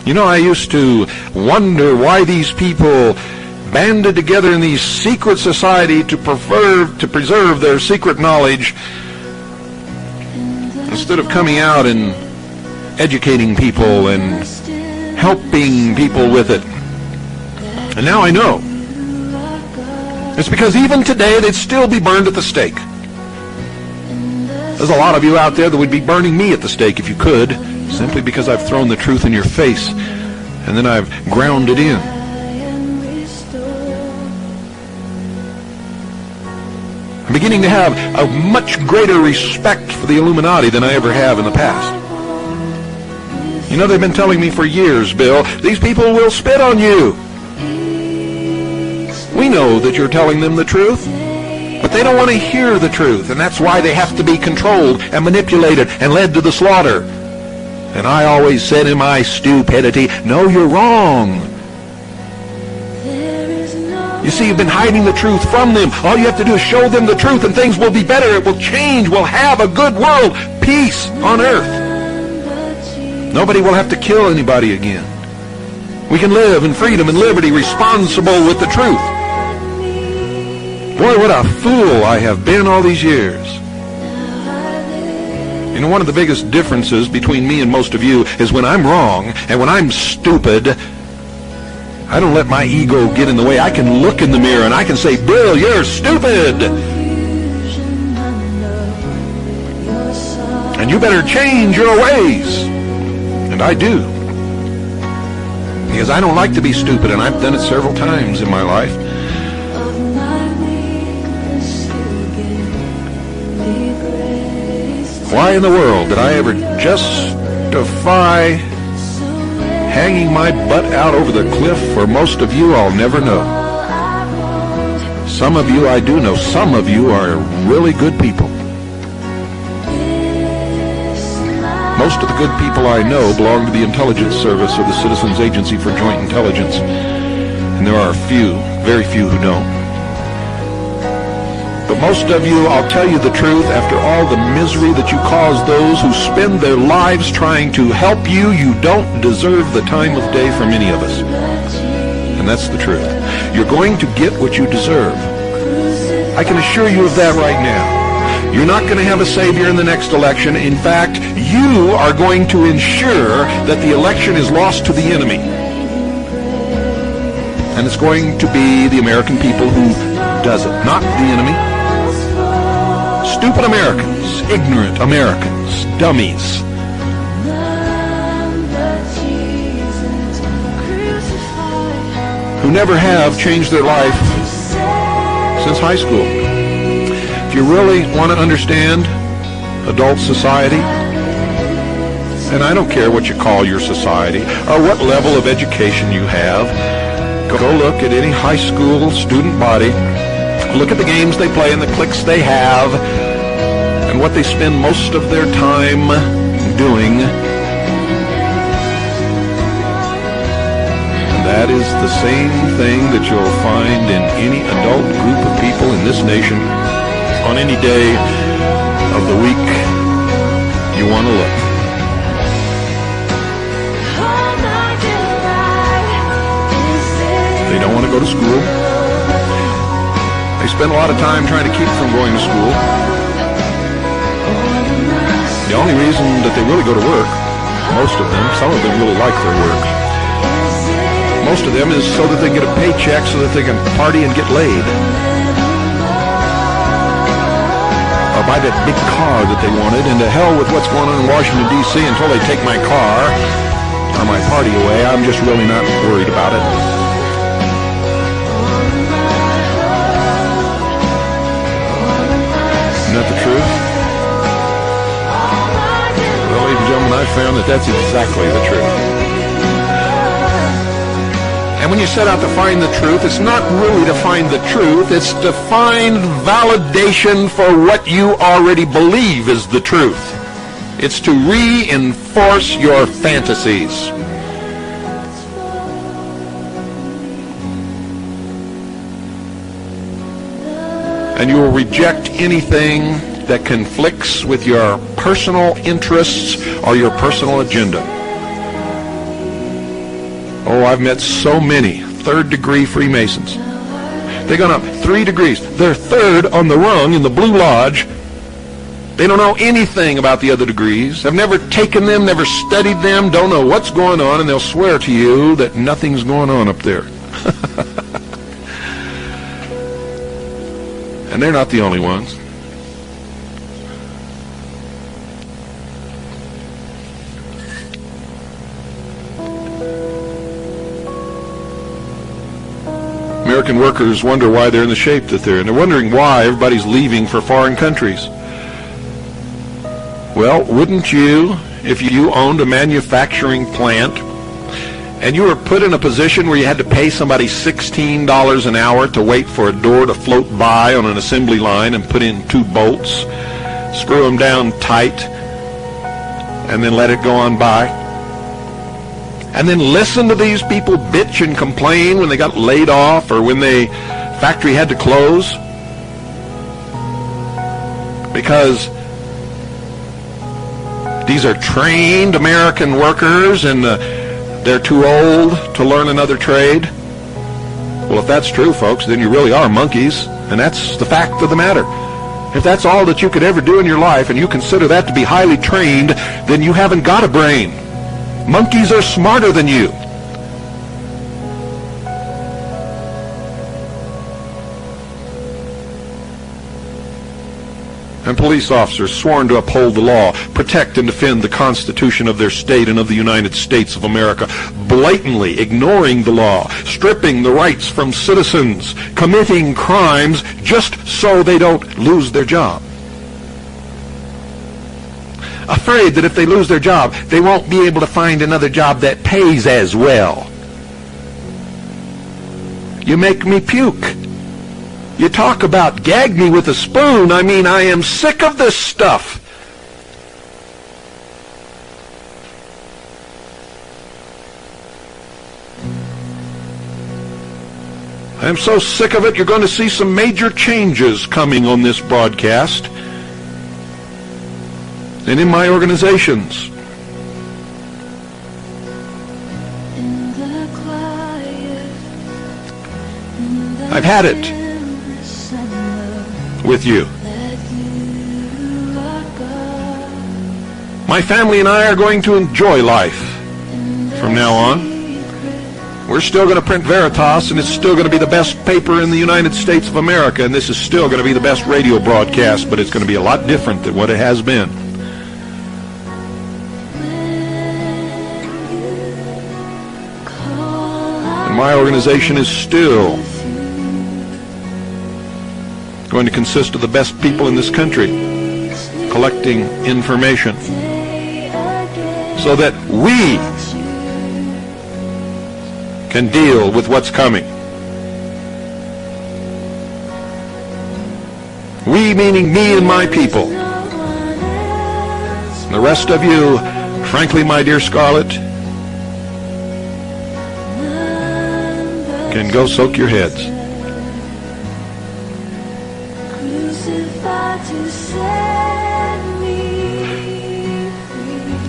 You know, I used to wonder why these people banded together in these secret society to preserve their secret knowledge instead of coming out and educating people and helping people with it. And now I know. It's because even today they'd still be burned at the stake. There's a lot of you out there that would be burning me at the stake if you could, simply because I've thrown the truth in your face and then I've ground it in. I'm beginning to have a much greater respect for the Illuminati than I ever have in the past. You know, they've been telling me for years, Bill, these people will spit on you. We know that you're telling them the truth, but they don't want to hear the truth, and that's why they have to be controlled and manipulated and led to the slaughter. And I always said in my stupidity, no, you're wrong. You see, you've been hiding the truth from them. All you have to do is show them the truth, and things will be better. It will change. We'll have a good world. Peace on earth. Nobody will have to kill anybody again. We can live in freedom and liberty, responsible with the truth. Boy, what a fool I have been all these years. You know, one of the biggest differences between me and most of you is when I'm wrong and when I'm stupid, I don't let my ego get in the way. I can look in the mirror and I can say, Bill, you're stupid. And you better change your ways. And I do. Because I don't like to be stupid, and I've done it several times in my life. Why in the world did I ever justify hanging my butt out over the cliff? For most of you, I'll never know. Some of you I do know. Some of you are really good people. Most of the good people I know belong to the intelligence service or the Citizens Agency for Joint Intelligence. And there are a few, very few who don't. But most of you, I'll tell you the truth, after all the misery that you cause those who spend their lives trying to help you, you don't deserve the time of day from any of us. And that's the truth. You're going to get what you deserve. I can assure you of that right now. You're not going to have a savior in the next election. In fact, you are going to ensure that the election is lost to the enemy. And it's going to be the American people who does it, not the enemy. Stupid Americans, ignorant Americans, dummies. Who never have changed their life since high school. If you really want to understand adult society, and I don't care what you call your society or what level of education you have, go look at any high school student body, look at the games they play and the cliques they have and what they spend most of their time doing. And that is the same thing that you'll find in any adult group of people in this nation on any day of the week you want to look. They don't want to go to school. They spend a lot of time trying to keep from going to school. The only reason that they really go to work, most of them, some of them really like their work. Most of them is so that they can get a paycheck so that they can party and get laid. Or buy that big car that they wanted, and to hell with what's going on in Washington, D.C. until they take my car or my party away. I'm just really not worried about it. Isn't that the truth? Well, ladies and gentlemen, I've found that that's exactly the truth. And when you set out to find the truth, it's not really to find the truth, it's to find validation for what you already believe is the truth. It's to reinforce your fantasies. And you will reject anything that conflicts with your personal interests or your personal agenda. Oh, I've met so many third-degree Freemasons. They've gone up 3 degrees. They're third on the rung in the Blue Lodge. They don't know anything about the other degrees. Have never taken them, never studied them, don't know what's going on, and they'll swear to you that nothing's going on up there. And they're not the only ones. American workers wonder why they're in the shape that they're in. They're wondering why everybody's leaving for foreign countries. Well, wouldn't you, if you owned a manufacturing plant and you were put in a position where you had to pay somebody $16 an hour to wait for a door to float by on an assembly line and put in 2 bolts, screw them down tight, and then let it go on by? And then listen to these people bitch and complain when they got laid off or when the factory had to close? Because these are trained American workers and they're too old to learn another trade. Well, if that's true, folks, then you really are monkeys, and that's the fact of the matter. If that's all that you could ever do in your life and you consider that to be highly trained, then you haven't got a brain. Monkeys are smarter than you. And police officers sworn to uphold the law, protect and defend the Constitution of their state and of the United States of America, blatantly ignoring the law, stripping the rights from citizens, committing crimes just so they don't lose their job. Afraid that if they lose their job, they won't be able to find another job that pays as well. You make me puke. You talk about gag me with a spoon. I mean, I am sick of this stuff. I am so sick of it, you're going to see some major changes coming on this broadcast and in my organizations. I've had it with you. My family and I are going to enjoy life from now on. We're still going to print Veritas, and it's still going to be the best paper in the United States of America, and this is still going to be the best radio broadcast, but it's going to be a lot different than what it has been. And my organization is still going to consist of the best people in this country collecting information so that we can deal with what's coming. We meaning me and my people. And the rest of you, frankly, my dear Scarlett, can go soak your heads.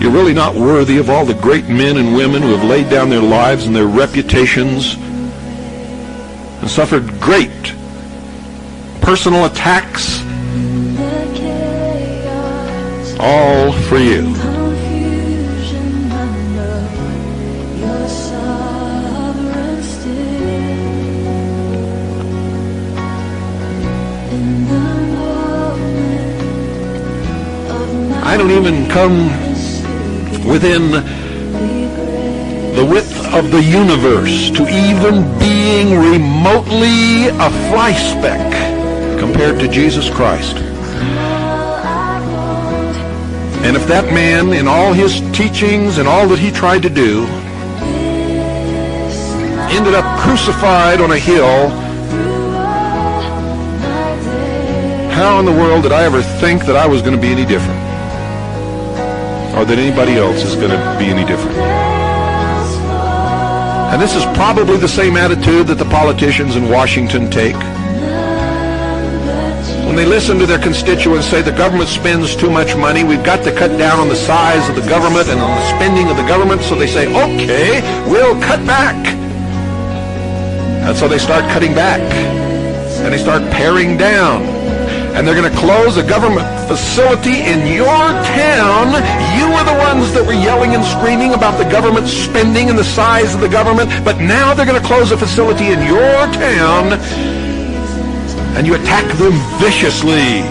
You're really not worthy of all the great men and women who have laid down their lives and their reputations and suffered great personal attacks, all for you. I don't even come within the width of the universe to even being remotely a fly speck compared to Jesus Christ. And if that man, in all his teachings and all that he tried to do, ended up crucified on a hill, how in the world did I ever think that I was going to be any different? Or that anybody else is going to be any different? And this is probably the same attitude that the politicians in Washington take when they listen to their constituents say the government spends too much money, we've got to cut down on the size of the government and on the spending of the government, so they say, okay, we'll cut back. And so they start cutting back, and they start paring down. And they're going to close a government facility in your town. You were the ones that were yelling and screaming about the government spending and the size of the government, but now they're going to close a facility in your town, and you attack them viciously.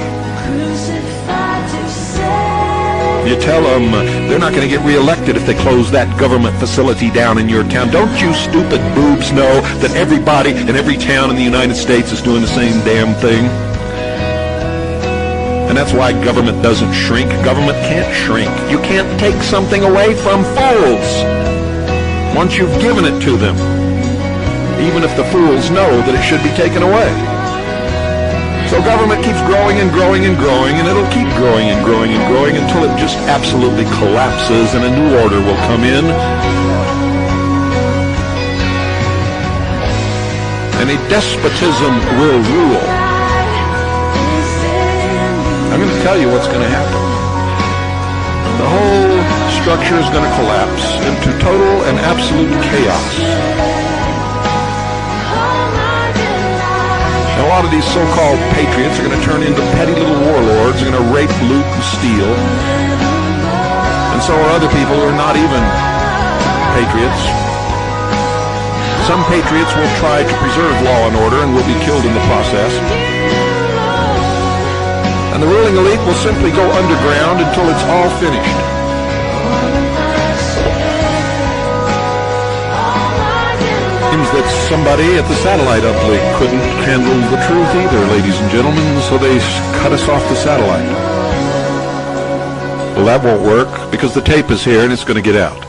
You tell them they're not going to get reelected if they close that government facility down in your town. Don't you stupid boobs know that everybody in every town in the United States is doing the same damn thing? And that's why government doesn't shrink. Government can't shrink. You can't take something away from fools once you've given it to them, even if the fools know that it should be taken away. So government keeps growing and growing and growing, and it'll keep growing and growing and growing until it just absolutely collapses and a new order will come in. And a despotism will rule. I'm going to tell you what's going to happen. The whole structure is going to collapse into total and absolute chaos. And a lot of these so-called patriots are going to turn into petty little warlords. They're going to rape, loot, and steal. And so are other people who are not even patriots. Some patriots will try to preserve law and order and will be killed in the process. And the ruling elite will simply go underground until it's all finished. Seems that somebody at the satellite uplink couldn't handle the truth either, ladies and gentlemen, so they cut us off the satellite. Well, that won't work because the tape is here and it's going to get out.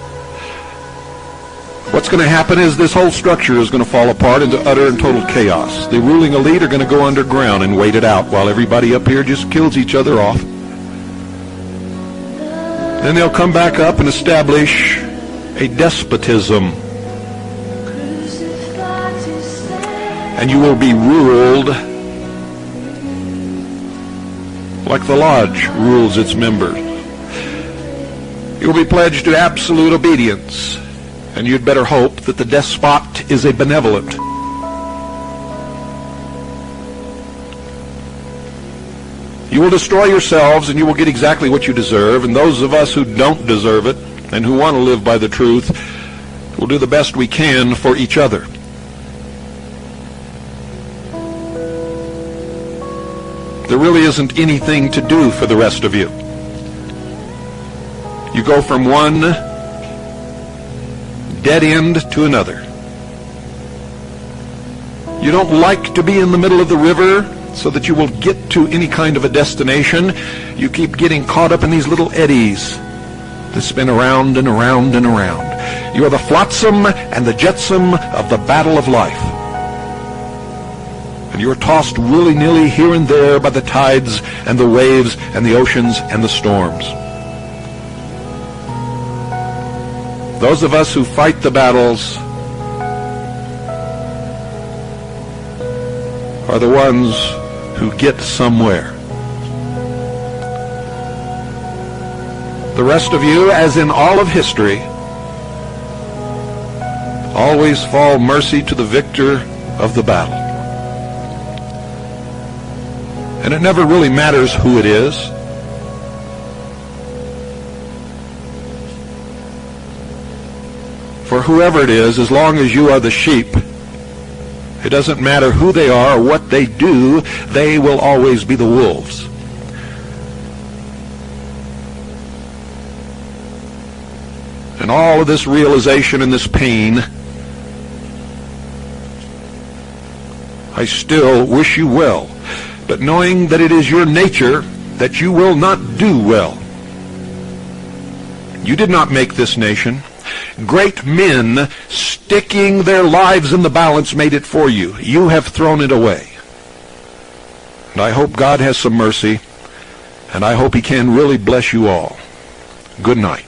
What's going to happen is this whole structure is going to fall apart into utter and total chaos. The ruling elite are going to go underground and wait it out while everybody up here just kills each other off. Then they'll come back up and establish a despotism. And you will be ruled like the lodge rules its members. You will be pledged to absolute obedience. And you'd better hope that the despot is a benevolent. You will destroy yourselves and you will get exactly what you deserve. And those of us who don't deserve it and who want to live by the truth will do the best we can for each other. There really isn't anything to do for the rest of you. You go from one dead end to another. You don't like to be in the middle of the river so that you will get to any kind of a destination. You keep getting caught up in these little eddies that spin around and around and around. You are the flotsam and the jetsam of the battle of life. And you are tossed willy-nilly here and there by the tides and the waves and the oceans and the storms. Those of us who fight the battles are the ones who get somewhere. The rest of you, as in all of history, always fall mercy to the victor of the battle. And it never really matters who it is. For whoever it is, as long as you are the sheep, it doesn't matter who they are or what they do, they will always be the wolves. And all of this realization and this pain, I still wish you well, but knowing that it is your nature that you will not do well. You did not make this nation. Great men sticking their lives in the balance made it for you. You have thrown it away. And I hope God has some mercy, and I hope He can really bless you all. Good night.